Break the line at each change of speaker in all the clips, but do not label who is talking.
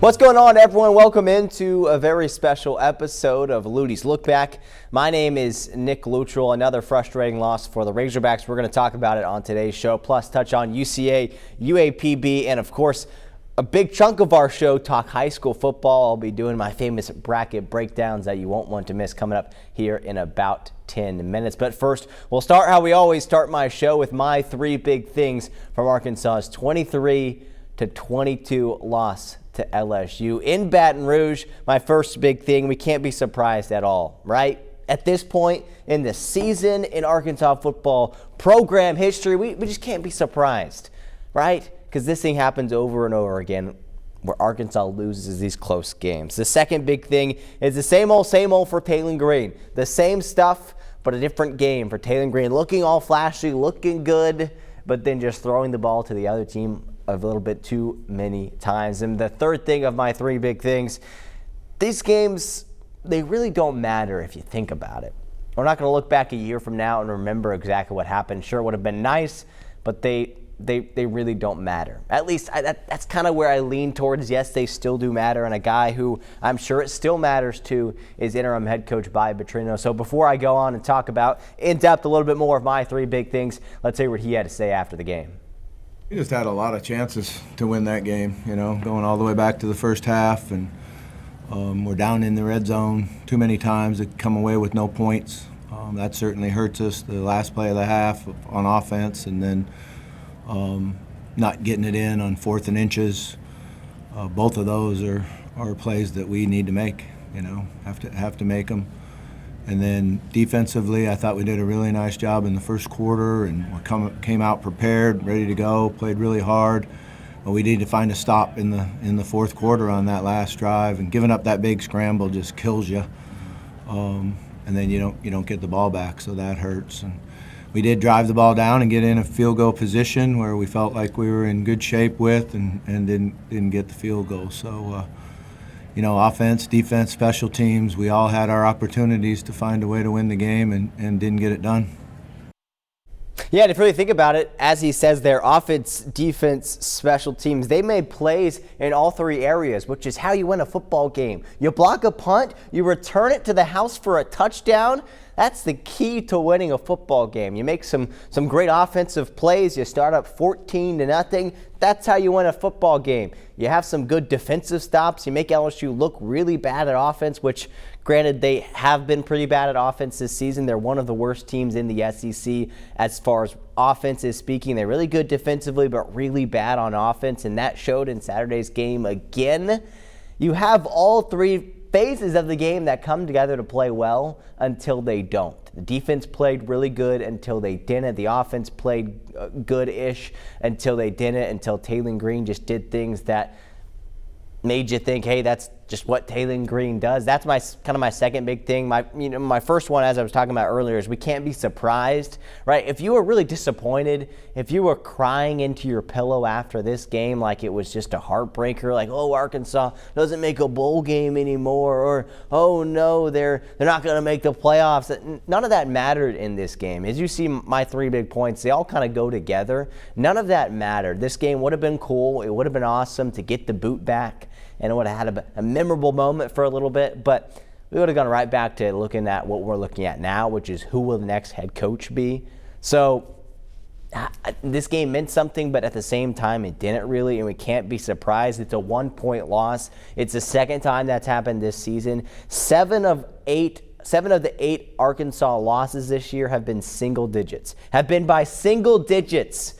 What's going on, everyone? Welcome into a very special episode of Lutties-lookback. My name is Nick Luttrell. Another frustrating loss for the Razorbacks. We're going to talk about it on today's show, plus touch on UCA, UAPB, and of course, a big chunk of our show, talk high school football. I'll be doing my famous bracket breakdowns that you won't want to miss coming up here in about 10 minutes. But first, we'll start how we always start my show with my three big things from Arkansas's 23-22 loss to LSU in Baton Rouge. My first big thing, we can't be surprised at all, right? At this point in the season in Arkansas football program history, we just can't be surprised, right? Because this thing happens over and over again where Arkansas loses these close games. The second big thing is the same old for Taylen Green. The same stuff, but a different game for Taylen Green. Looking all flashy, looking good, but then just throwing the ball to the other team a little bit too many times. And the third thing of my three big things, these games, they really don't matter if you think about it. We're not going to look back a year from now and remember exactly what happened. Sure, it would have been nice, but they really don't matter. At least that's kind of where I lean towards. Yes, they still do matter, and a guy who I'm sure it still matters to is interim head coach Bobby Petrino. So before I go on and talk about in depth a little bit more of my three big things, let's hear what he had to say after the game.
We just had a lot of chances to win that game, going all the way back to the first half, and we're down in the red zone too many times to come away with no points. That certainly hurts us the last play of the half on offense, and then not getting it in on 4th and inches. Both of those are plays that we need to make, have to make them. And then defensively, I thought we did a really nice job in the first quarter, and we came out prepared, ready to go, played really hard. But we need to find a stop in the fourth quarter on that last drive, and giving up that big scramble just kills you. And then you don't get the ball back, so that hurts. And we did drive the ball down and get in a field goal position where we felt like we were in good shape with, and didn't get the field goal. So. Offense, defense, special teams, we all had our opportunities to find a way to win the game and didn't get it done.
Yeah, and if you really think about it, as he says there, offense, defense, special teams, they made plays in all three areas, which is how you win a football game. You block a punt, you return it to the house for a touchdown. That's the key to winning a football game. You make some great offensive plays. You start up 14-0. That's how you win a football game. You have some good defensive stops. You make LSU look really bad at offense, which, granted, they have been pretty bad at offense this season. They're one of the worst teams in the SEC as far as offense is speaking. They're really good defensively, but really bad on offense, and that showed in Saturday's game again. You have all three phases of the game that come together to play well until they don't. The defense played really good until they didn't. The offense played good-ish until they didn't, until Taylen Green just did things that made you think, hey, that's just what Taylen Green does. That's my second big thing. My first one, as I was talking about earlier, is we can't be surprised, right? If you were really disappointed, if you were crying into your pillow after this game like it was just a heartbreaker, like, oh, Arkansas doesn't make a bowl game anymore, or, oh, no, they're not going to make the playoffs. None of that mattered in this game. As you see, my three big points, they all kind of go together. None of that mattered. This game would have been cool. It would have been awesome to get the boot back, and it would have had a memorable moment for a little bit, but we would have gone right back to looking at what we're looking at now, which is who will the next head coach be. So this game meant something, but at the same time, it didn't really, and we can't be surprised. It's a 1-point loss. It's the second time that's happened this season. Seven of the eight Arkansas losses this year have been single digits, have been by single digits.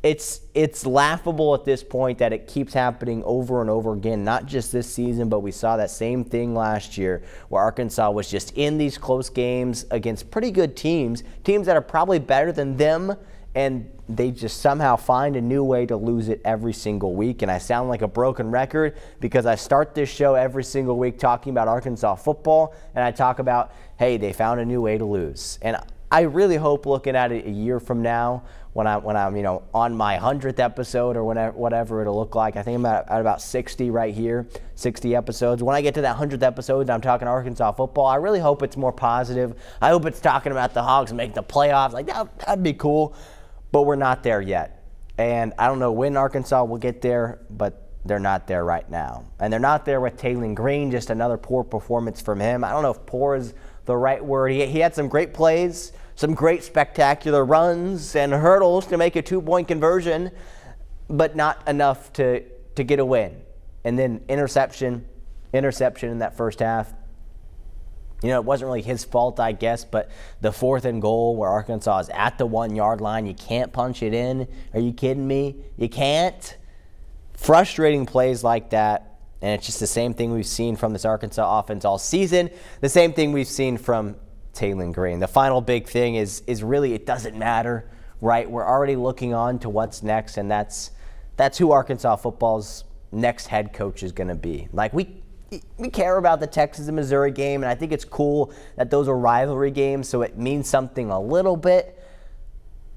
It's laughable at this point that it keeps happening over and over again, not just this season, but we saw that same thing last year where Arkansas was just in these close games against pretty good teams that are probably better than them, and they just somehow find a new way to lose it every single week. And I sound like a broken record because I start this show every single week talking about Arkansas football, and I talk about, hey, they found a new way to lose. And I really hope looking at it a year from now, when I'm on my 100th episode or whatever it'll look like. I think I'm at about 60 right here, 60 episodes. When I get to that 100th episode and I'm talking Arkansas football, I really hope it's more positive. I hope it's talking about the Hogs making the playoffs. Like, that'd be cool, but we're not there yet. And I don't know when Arkansas will get there, but they're not there right now. And they're not there with Taylor Green, just another poor performance from him. I don't know if poor is the right word. He had some great plays, some great spectacular runs and hurdles to make a 2-point conversion, but not enough to get a win. And then interception in that first half. You know, it wasn't really his fault, I guess, but the 4th and goal where Arkansas is at the 1-yard line, you can't punch it in. Are you kidding me? You can't. Frustrating plays like that, and it's just the same thing we've seen from this Arkansas offense all season, the same thing we've seen from Taylor Green. The final big thing is really it doesn't matter, right? We're already looking on to what's next, and that's who Arkansas football's next head coach is going to be. Like, we care about the Texas and Missouri game, and I think it's cool that those are rivalry games, so it means something a little bit,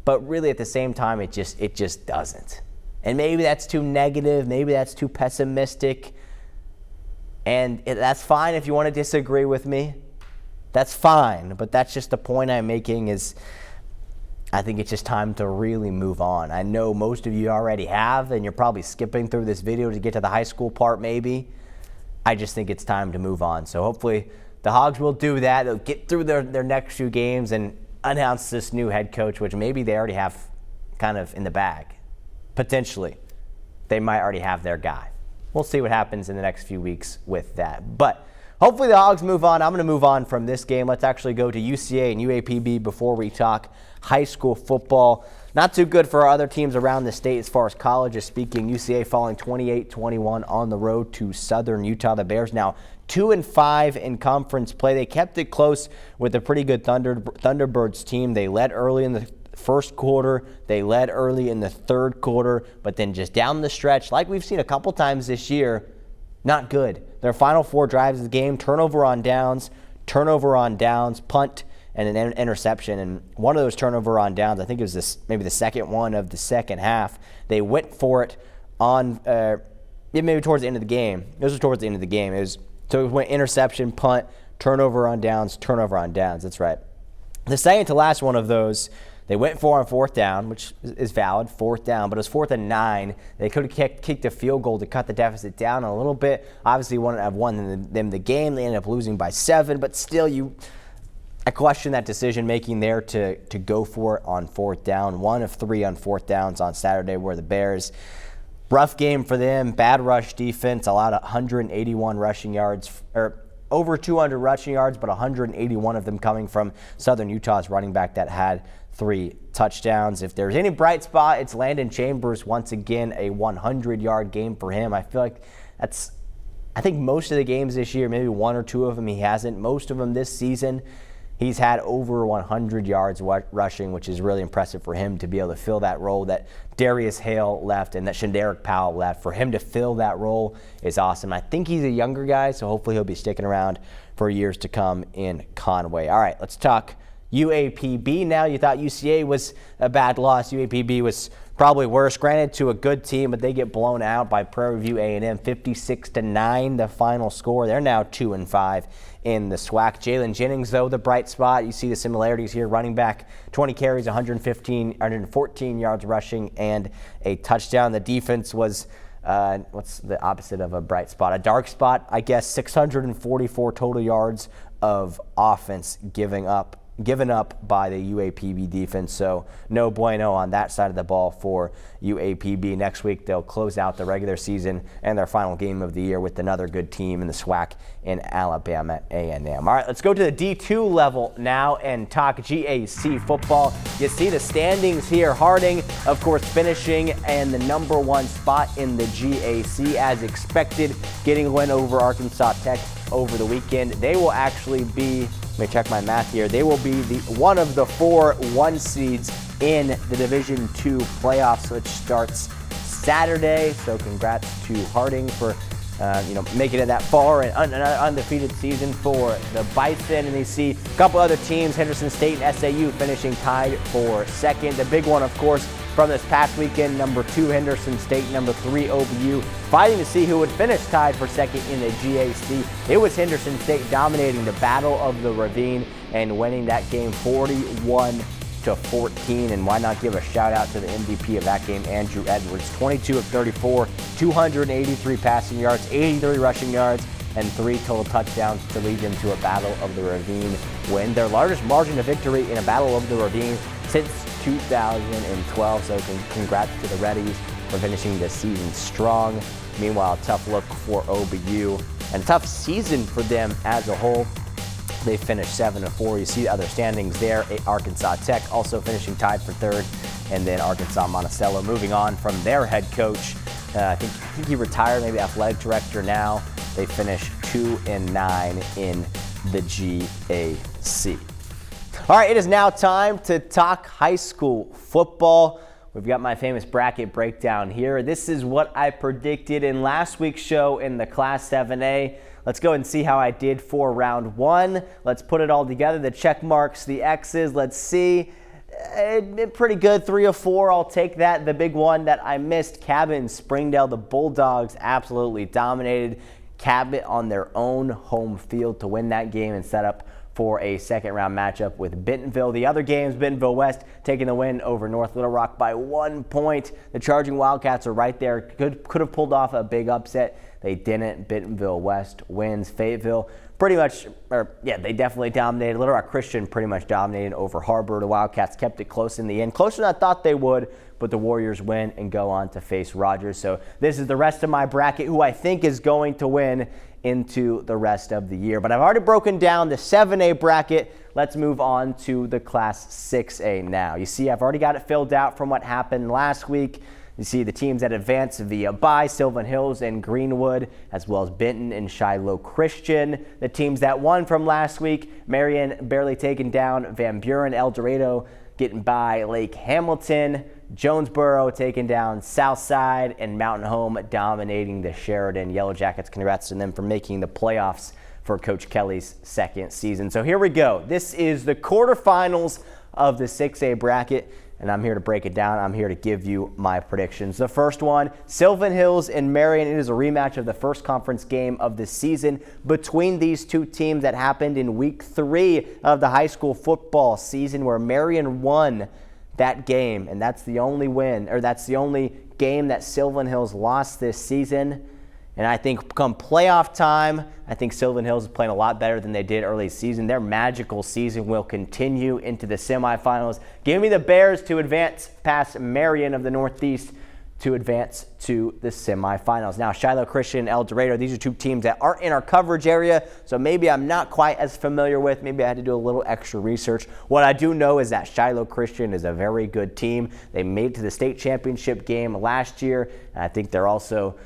but really at the same time, it just doesn't. And maybe that's too negative, maybe that's too pessimistic, and that's fine if you want to disagree with me. That's fine, but that's just the point I'm making is I think it's just time to really move on. I know most of you already have, and you're probably skipping through this video to get to the high school part maybe. I just think it's time to move on. So hopefully the Hogs will do that. They'll get through their next few games and announce this new head coach, which maybe they already have kind of in the bag. Potentially. They might already have their guy. We'll see what happens in the next few weeks with that. But hopefully the Hogs move on. I'm going to move on from this game. Let's actually go to UCA and UAPB before we talk high school football. Not too good for our other teams around the state as far as college is speaking. UCA falling 28-21 on the road to Southern Utah. The Bears now 2-5 in conference play. They kept it close with a pretty good Thunderbirds team. They led early in the first quarter. They led early in the third quarter, but then just down the stretch, like we've seen a couple times this year, not good. Their final 4 drives of the game, turnover on downs, punt, and an interception. And one of those turnover on downs, I think it was maybe the second one of the second half. They went for it on maybe towards the end of the game. This was towards the end of the game. So it went interception, punt, turnover on downs. That's right. The second to last one of those, they went for on 4th down, which is valid, 4th down, but it was 4th and 9. They could have kicked a field goal to cut the deficit down a little bit. Obviously, wouldn't have won them the game. They ended up losing by 7, but still, I question that decision-making there to go for it on 4th down. 1 of 3 on 4th downs on Saturday were the Bears. Rough game for them, bad rush defense, allowed 181 rushing yards, or over 200 rushing yards, but 181 of them coming from Southern Utah's running back that had 3 touchdowns. If there's any bright spot, it's Landon Chambers. Once again, a 100-yard game for him. I feel like I think most of the games this year, maybe 1 or 2 of them he hasn't. Most of them this season, he's had over 100 yards rushing, which is really impressive for him to be able to fill that role that Darius Hale left and that Shanderick Powell left. For him to fill that role is awesome. I think he's a younger guy, so hopefully he'll be sticking around for years to come in Conway. All right, let's talk UAPB now. You thought UCA was a bad loss. UAPB was probably worse. Granted, to a good team, but they get blown out by Prairie View A&M, 56-9, the final score. They're now 2-5 in the SWAC. Jalen Jennings, though, the bright spot. You see the similarities here. Running back, 20 carries, 114 yards rushing, and a touchdown. The defense was, what's the opposite of a bright spot? A dark spot, I guess. 644 total yards of offense given up by the UAPB defense. So no bueno on that side of the ball for UAPB. Next week they'll close out the regular season and their final game of the year with another good team in the SWAC in Alabama A&M. All right, let's go to the D2 level now and talk GAC football. You see the standings here. Harding, of course, finishing in the number 1 spot in the GAC as expected, getting a win over Arkansas Tech over the weekend. They will actually be, let me check my math here, they will be one of the 4 1 seeds in the Division II playoffs, which starts Saturday. So congrats to Harding for making it that far, and an undefeated season for the Bison. And they see a couple other teams, Henderson State and SAU, finishing tied for second. The big one, of course, from this past weekend, number 2 Henderson State, number 3 OBU, fighting to see who would finish tied for second in the GAC. It was Henderson State dominating the Battle of the Ravine and winning that game 41 20-14. And why not give a shout out to the MVP of that game, Andrew Edwards, 22 of 34, 283 passing yards, 83 rushing yards, and 3 total touchdowns to lead them to a Battle of the Ravine win, their largest margin of victory in a Battle of the Ravine since 2012. So congrats to the Reddies for finishing the season strong. Meanwhile, tough look for OBU and tough season for them as a whole. They finished 7-4. You see the other standings there. Arkansas Tech also finishing tied for third, and then Arkansas Monticello moving on from their head coach. I think he retired, maybe athletic director now. They finished 2-9 in the GAC. All right, it is now time to talk high school football. We've got my famous bracket breakdown here. This is what I predicted in last week's show in the Class 7A. Let's go and see how I did for round 1. Let's put it all together, the check marks, the X's. Let's see. Pretty good, 3 of 4. I'll take that. The big one that I missed, Cabot, Springdale, the Bulldogs absolutely dominated. Cabot on their own home field to win that game and set up for a second round matchup with Bentonville. The other games, Bentonville West taking the win over North Little Rock by 1 point. The Charging Wildcats are right there. Could have pulled off a big upset. They didn't. Bentonville West wins. Fayetteville pretty much, they definitely dominated. Little Rock Christian pretty much dominated over Harbor. The Wildcats kept it close in the end. Closer than I thought they would, but the Warriors win and go on to face Rogers. So this is the rest of my bracket, who I think is going to win into the rest of the year. But I've already broken down the 7A bracket. Let's move on to the Class 6A now. You see, I've already got it filled out from what happened last week. You see the teams that advanced via bye, Sylvan Hills and Greenwood, as well as Benton and Shiloh Christian. The teams that won from last week, Marion barely taken down Van Buren, El Dorado getting by Lake Hamilton, Jonesboro taking down Southside, and Mountain Home dominating the Sheridan Yellow Jackets. Congrats to them for making the playoffs for Coach Kelly's second season. So here we go. This is the quarterfinals of the 6A bracket, and I'm here to break it down. I'm here to give you my predictions. The first one, Sylvan Hills and Marion. It is a rematch of the first conference game of the season between these two teams that happened in week 3 of the high school football season, where Marion won that game, and that's the only win, or that's the only game that Sylvan Hills lost this season. And I think come playoff time, I think Sylvan Hills is playing a lot better than they did early season. Their magical season will continue into the semifinals. Give me the Bears to advance past Marion of the Northeast to advance to the semifinals. Now, Shiloh Christian and El Dorado, these are two teams that aren't in our coverage area, so maybe I'm not quite as familiar with. Maybe I had to do a little extra research. What I do know is that Shiloh Christian is a very good team. They made it to the state championship game last year, and I think they're also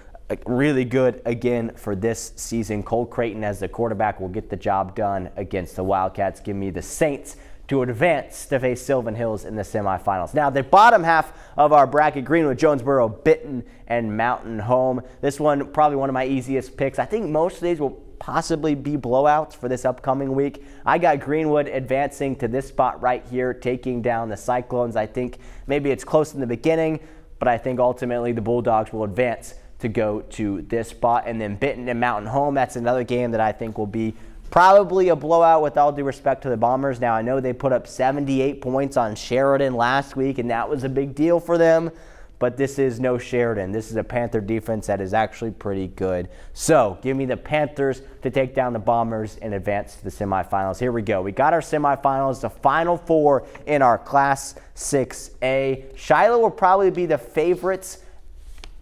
really good again for this season. Cole Creighton as the quarterback will get the job done against the Wildcats. Give me the Saints to advance to face Sylvan Hills in the semifinals. Now, the bottom half of our bracket, Greenwood, Jonesboro, Benton, and Mountain Home. This one, probably one of my easiest picks. I think most of these will possibly be blowouts for this upcoming week. I got Greenwood advancing to this spot right here, taking down the Cyclones. I think maybe it's close in the beginning, but I think ultimately the Bulldogs will advance to go to this spot. And then Benton and Mountain Home, that's another game that I think will be probably a blowout, with all due respect to the Bombers. Now, I know they put up 78 points on Sheridan last week, and that was a big deal for them, but this is no Sheridan. This is a Panther defense that is actually pretty good. So give me the Panthers to take down the Bombers and advance to the semifinals. Here we go. We got our semifinals, the final 4 in our Class 6A. Shiloh will probably be the favorites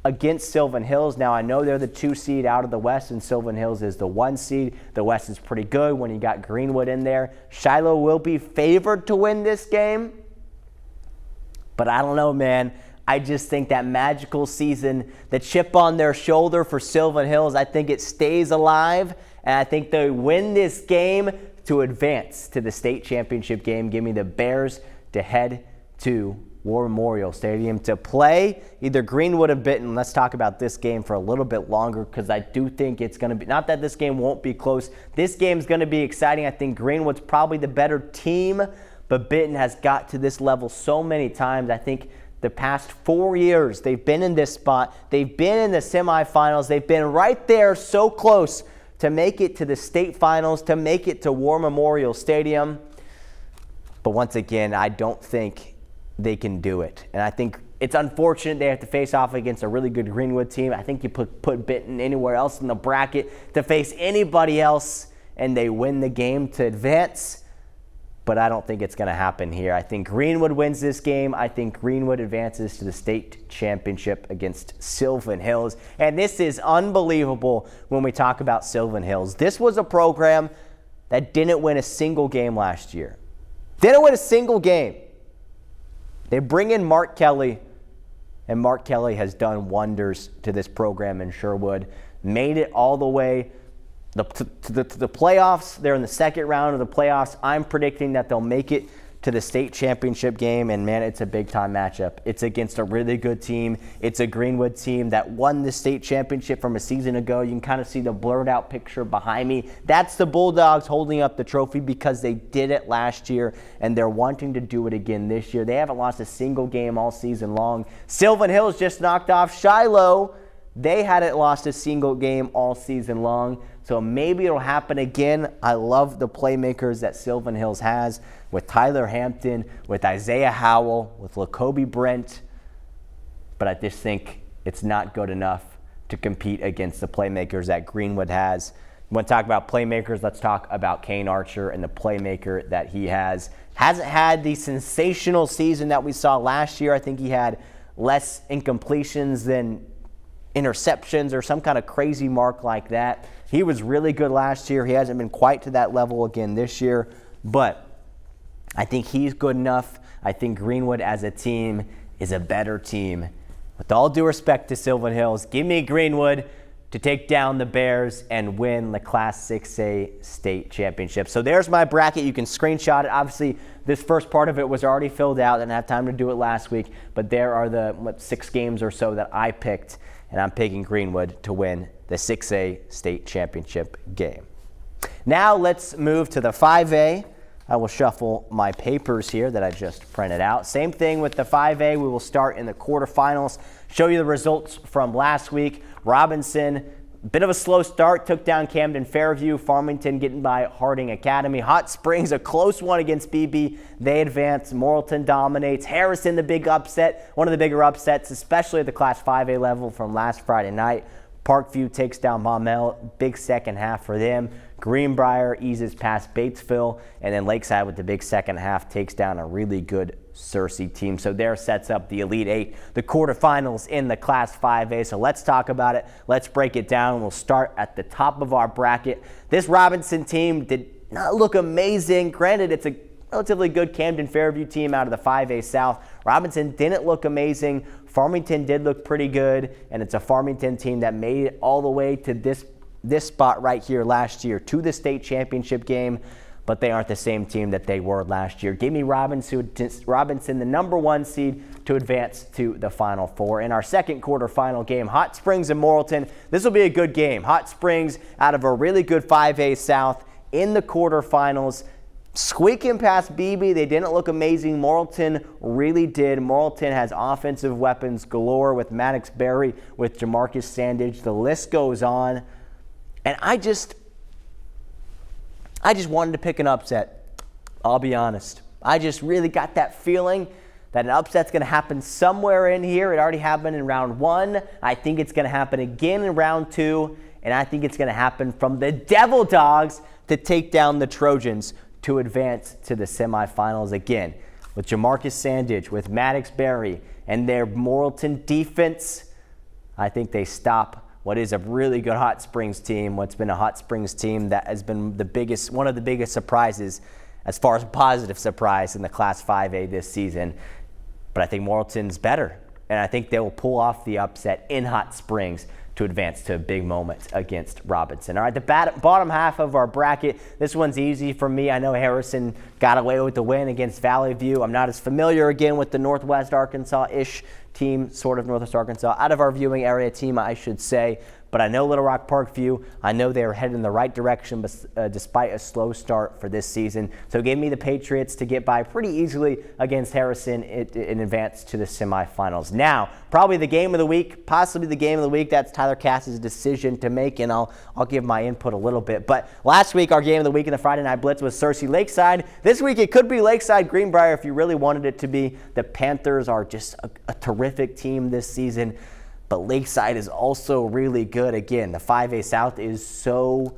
against Sylvan Hills. Now, I know they're the 2 seed out of the West, and Sylvan Hills is the 1 seed. The West is pretty good when you got Greenwood in there. Shiloh will be favored to win this game, but I don't know, man. I just think that magical season, the chip on their shoulder for Sylvan Hills, I think it stays alive, and I think they win this game to advance to the state championship game. Give me the Bears to head to War Memorial Stadium to play either Greenwood or Benton. Let's talk about this game for a little bit longer, because I do think it's going to be, not that this game won't be close, this game's going to be exciting. I think Greenwood's probably the better team, but Benton has got to this level so many times. I think the past 4 years they've been in this spot. They've been in the semifinals. They've been right there, so close to make it to the state finals, to make it to War Memorial Stadium. But once again, I don't think they can do it. And I think it's unfortunate they have to face off against a really good Greenwood team. I think you put Benton anywhere else in the bracket to face anybody else, and they win the game to advance. But I don't think it's going to happen here. I think Greenwood wins this game. I think Greenwood advances to the state championship against Sylvan Hills. And this is unbelievable when we talk about Sylvan Hills. This was a program that didn't win a single game last year. Didn't win a single game. They bring in Mark Kelly, and Mark Kelly has done wonders to this program in Sherwood. Made it all the way to the playoffs. They're in the second round of the playoffs. I'm predicting that they'll make it to the state championship game, and man, it's a big-time matchup. It's against a really good team. It's a Greenwood team that won the state championship from a season ago. You can kind of see the blurred-out picture behind me. That's the Bulldogs holding up the trophy because they did it last year, and they're wanting to do it again this year. They haven't lost a single game all season long. Sylvan Hills just knocked off Shiloh. They hadn't lost a single game all season long, so maybe it'll happen again. I love the playmakers that Sylvan Hills has with Tyler Hampton, with Isaiah Howell, with Lacoby Brent, but I just think it's not good enough to compete against the playmakers that Greenwood has. You want to talk about playmakers? Let's talk about Kane Archer and the playmaker that he has. Hasn't had the sensational season that we saw last year. I think he had less incompletions than interceptions or some kind of crazy mark like that. He was really good last year. He hasn't been quite to that level again this year, but I think he's good enough. I think Greenwood as a team is a better team. With all due respect to Sylvan Hills, give me Greenwood to take down the Bears and win the Class 6A state championship. So there's my bracket. You can screenshot it. Obviously, this first part of it was already filled out. Didn't have time to do it last week, but there are the 6 games or so that I picked, and I'm picking Greenwood to win the 6A state championship game. Now let's move to the 5A. I will shuffle my papers here that I just printed out. Same thing with the 5A. We will start in the quarterfinals. Show you the results from last week. Robinson, bit of a slow start, took down Camden Fairview. Farmington getting by Harding Academy. Hot Springs, a close one against BB. They advance. Morrilton dominates. Harrison, the big upset. One of the bigger upsets, especially at the Class 5A level from last Friday night. Parkview takes down Maumelle. Big second half for them. Greenbrier eases past Batesville, and then Lakeside with the big second half takes down a really good Searcy team. So there sets up the Elite 8, the quarterfinals in the Class 5A. So let's talk about it. Let's break it down. We'll start at the top of our bracket. This Robinson team did not look amazing. Granted, it's a relatively good Camden Fairview team out of the 5A South. Robinson didn't look amazing. Farmington did look pretty good, and it's a Farmington team that made it all the way to this spot right here last year, to the state championship game, but they aren't the same team that they were last year. Give me Robinson, the number 1 seed, to advance to the Final Four. In our second quarterfinal game, Hot Springs and Morrilton. This will be a good game. Hot Springs out of a really good 5A South in the quarterfinals. Squeaking past BB, they didn't look amazing. Morrilton really did. Morrilton has offensive weapons galore with Maddox Berry, with Jamarcus Sandage. The list goes on. And I just wanted to pick an upset. I'll be honest. I just really got that feeling that an upset's going to happen somewhere in here. It already happened in round 1. I think it's going to happen again in round 2. And I think it's going to happen from the Devil Dogs to take down the Trojans to advance to the semifinals again. With Jamarcus Sandage, with Maddox Berry, and their Morrilton defense, I think they stop what is a really good Hot Springs team, what's been a Hot Springs team that has been one of the biggest surprises as far as positive surprise in the Class 5A this season. But I think Morrilton's better, and I think they will pull off the upset in Hot Springs to advance to a big moment against Robinson. All right, the bottom half of our bracket, this one's easy for me. I know Harrison got away with the win against Valley View. I'm not as familiar again with the Northwest Arkansas-ish team, sort of Northwest Arkansas, out of our viewing area team, I should say. But I know Little Rock Parkview, I know they are headed in the right direction despite a slow start for this season. So give me the Patriots to get by pretty easily against Harrison in advance to the semifinals. Now, probably the game of the week, possibly the game of the week. That's Tyler Cass's decision to make, and I'll give my input a little bit. But last week, our game of the week in the Friday Night Blitz was Searcy Lakeside. This week, it could be Lakeside Greenbrier if you really wanted it to be. The Panthers are just a terrific team this season. But Lakeside is also really good. Again, the 5A South is so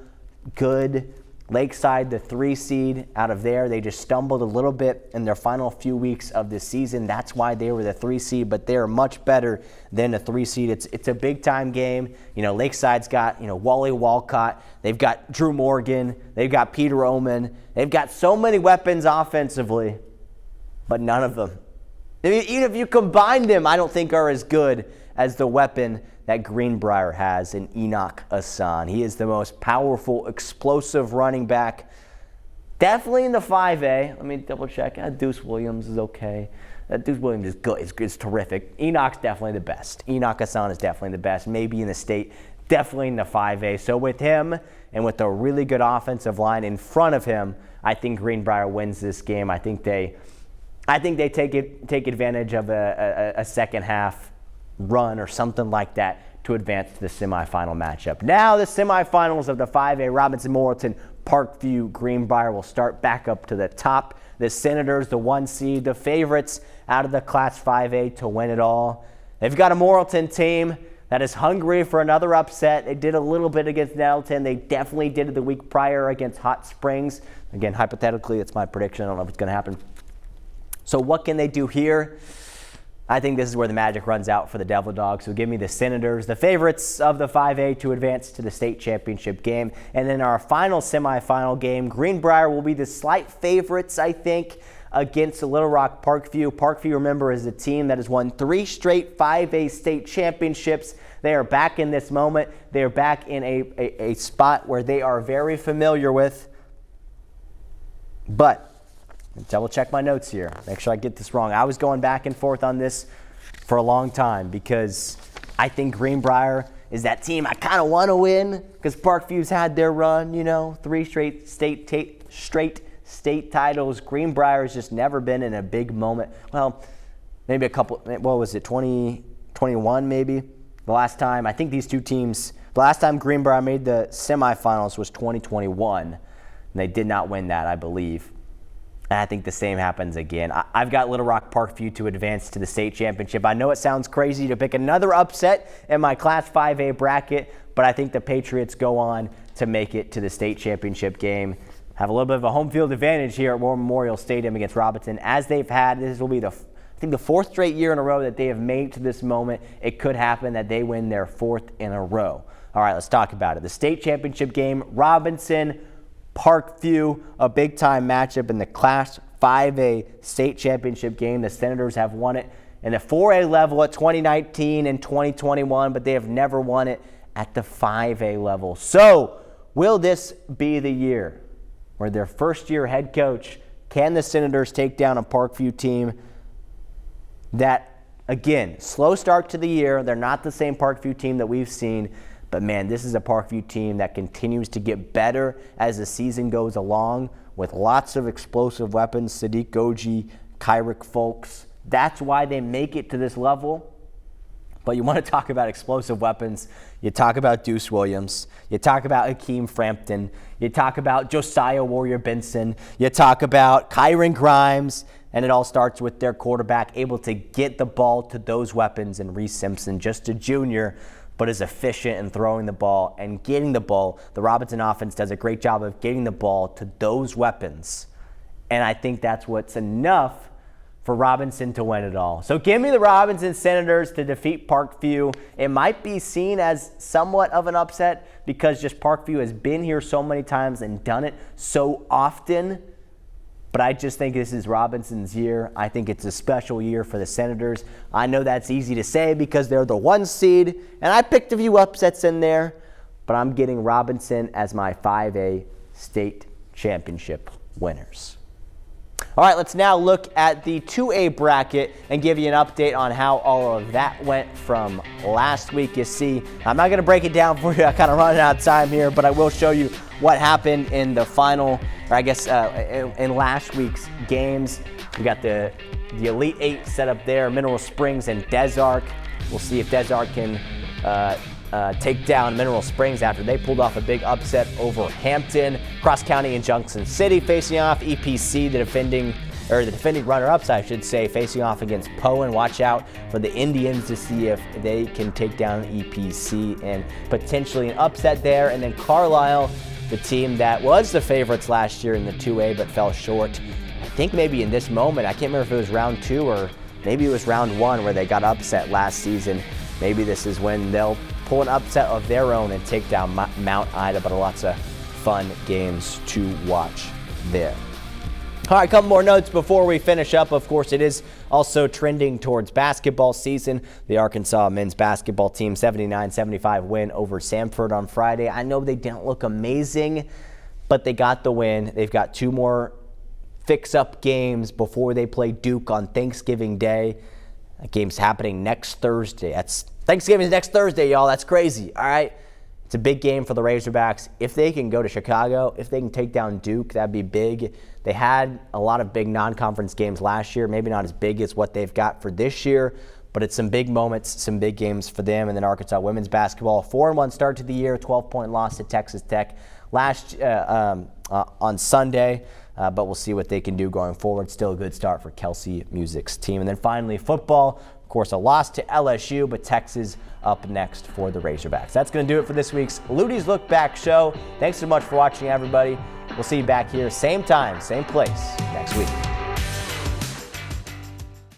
good. Lakeside, the 3 seed out of there, they just stumbled a little bit in their final few weeks of the season. That's why they were the 3 seed, but they're much better than a 3 seed. It's a big-time game. Lakeside's got, Wally Walcott. They've got Drew Morgan. They've got Peter Oman. They've got so many weapons offensively, but none of them, even if you combine them, I don't think are as good as the weapon that Greenbrier has in Enoch Asan. He is the most powerful, explosive running back. Definitely in the 5A. Let me double check. Deuce Williams is okay. Deuce Williams is good. It's terrific. Enoch's definitely the best. Enoch Asan is definitely the best. Maybe in the state. Definitely in the 5A. So with him and with a really good offensive line in front of him, I think Greenbrier wins this game. I think they take advantage of a second half run or something like that to advance to the semifinal matchup. Now the semifinals of the 5A, Robinson, Morrilton, Parkview, Greenbrier will start back up to the top. The Senators, the 1 seed, the favorites out of the Class 5A to win it all. They've got a Morrilton team that is hungry for another upset. They did a little bit against Nettleton. They definitely did it the week prior against Hot Springs. Again, hypothetically, it's my prediction. I don't know if it's going to happen. So what can they do here? I think this is where the magic runs out for the Devil Dogs. So give me the Senators, the favorites of the 5A to advance to the state championship game. And then our final semifinal game, Greenbrier will be the slight favorites, I think, against the Little Rock Parkview. Parkview, remember, is a team that has won 3 straight 5A state championships. They are back in this moment. They are back in a spot where they are very familiar with. But double check my notes here. Make sure I get this wrong. I was going back and forth on this for a long time because I think Greenbrier is that team I kind of want to win because Parkview's had their run, 3 straight state titles. Greenbrier has just never been in a big moment. Well, maybe a couple, what was it, 2021 maybe? The last time, I think these two teams, the last time Greenbrier made the semifinals was 2021, and they did not win that, I believe. And I think the same happens again. I've got Little Rock Parkview to advance to the state championship. I know it sounds crazy to pick another upset in my Class 5A bracket, but I think the Patriots go on to make it to the state championship game. Have a little bit of a home field advantage here at War Memorial Stadium against Robinson, as they've had. This will be the 4th straight year in a row that they have made to this moment. It could happen that they win their 4th in a row. All right, let's talk about it. The state championship game, Robinson, Parkview, a big-time matchup in the Class 5A state championship game. The Senators have won it in the 4A level at 2019 and 2021, but they have never won it at the 5A level. So, will this be the year where their first-year head coach, can the Senators take down a Parkview team that, again, slow start to the year. They're not the same Parkview team that we've seen. But, man, this is a Parkview team that continues to get better as the season goes along with lots of explosive weapons, Sadiq Goji, Kyrick Folks. That's why they make it to this level. But you want to talk about explosive weapons, you talk about Deuce Williams, you talk about Hakeem Frampton, you talk about Josiah Warrior Benson, you talk about Kyron Grimes, and it all starts with their quarterback able to get the ball to those weapons, and Reese Simpson, just a junior, but is efficient in throwing the ball and getting the ball. The Robinson offense does a great job of getting the ball to those weapons. And I think that's what's enough for Robinson to win it all. So give me the Robinson Senators to defeat Parkview. It might be seen as somewhat of an upset because just Parkview has been here so many times and done it so often. But I just think this is Robinson's year. I think it's a special year for the Senators. I know that's easy to say because they're the 1 seed, and I picked a few upsets in there, but I'm getting Robinson as my 5A state championship winners. All right, let's now look at the 2A bracket and give you an update on how all of that went from last week. You see, I'm not going to break it down for you. I kind of running out of time here, but I will show you what happened in the final, or I guess in last week's games. We got the Elite Eight set up there, Mineral Springs and Des Arc. We'll see if Des Arc can take down Mineral Springs after they pulled off a big upset over Hampton. Cross County and Junction City facing off. EPC, the defending runner-ups, I should say, facing off against Poe. And watch out for the Indians to see if they can take down EPC and potentially an upset there. And then Carlisle, the team that was the favorites last year in the 2A but fell short. I think maybe in this moment, I can't remember if it was round 2 or maybe it was round 1 where they got upset last season. Maybe this is when they'll pull an upset of their own and take down Mount Ida, but lots of fun games to watch there. All right, a couple more notes before we finish up. Of course, it is also trending towards basketball season. The Arkansas men's basketball team 79-75 win over Samford on Friday. I know they didn't look amazing, but they got the win. They've got 2 more fix-up games before they play Duke on Thanksgiving Day. That game's happening next Thursday. Thanksgiving's next Thursday, y'all. That's crazy, all right? It's a big game for the Razorbacks. If they can go to Chicago, if they can take down Duke, that'd be big. They had a lot of big non-conference games last year, maybe not as big as what they've got for this year, but it's some big moments, some big games for them. And then Arkansas women's basketball, 4-1 start to the year, 12-point loss to Texas Tech on Sunday. But we'll see what they can do going forward. Still a good start for Kelsey Music's team. And then finally, football. Of course, a loss to LSU, but Texas up next for the Razorbacks. That's going to do it for this week's Lutties Look Back show. Thanks so much for watching, everybody. We'll see you back here, same time, same place, next week.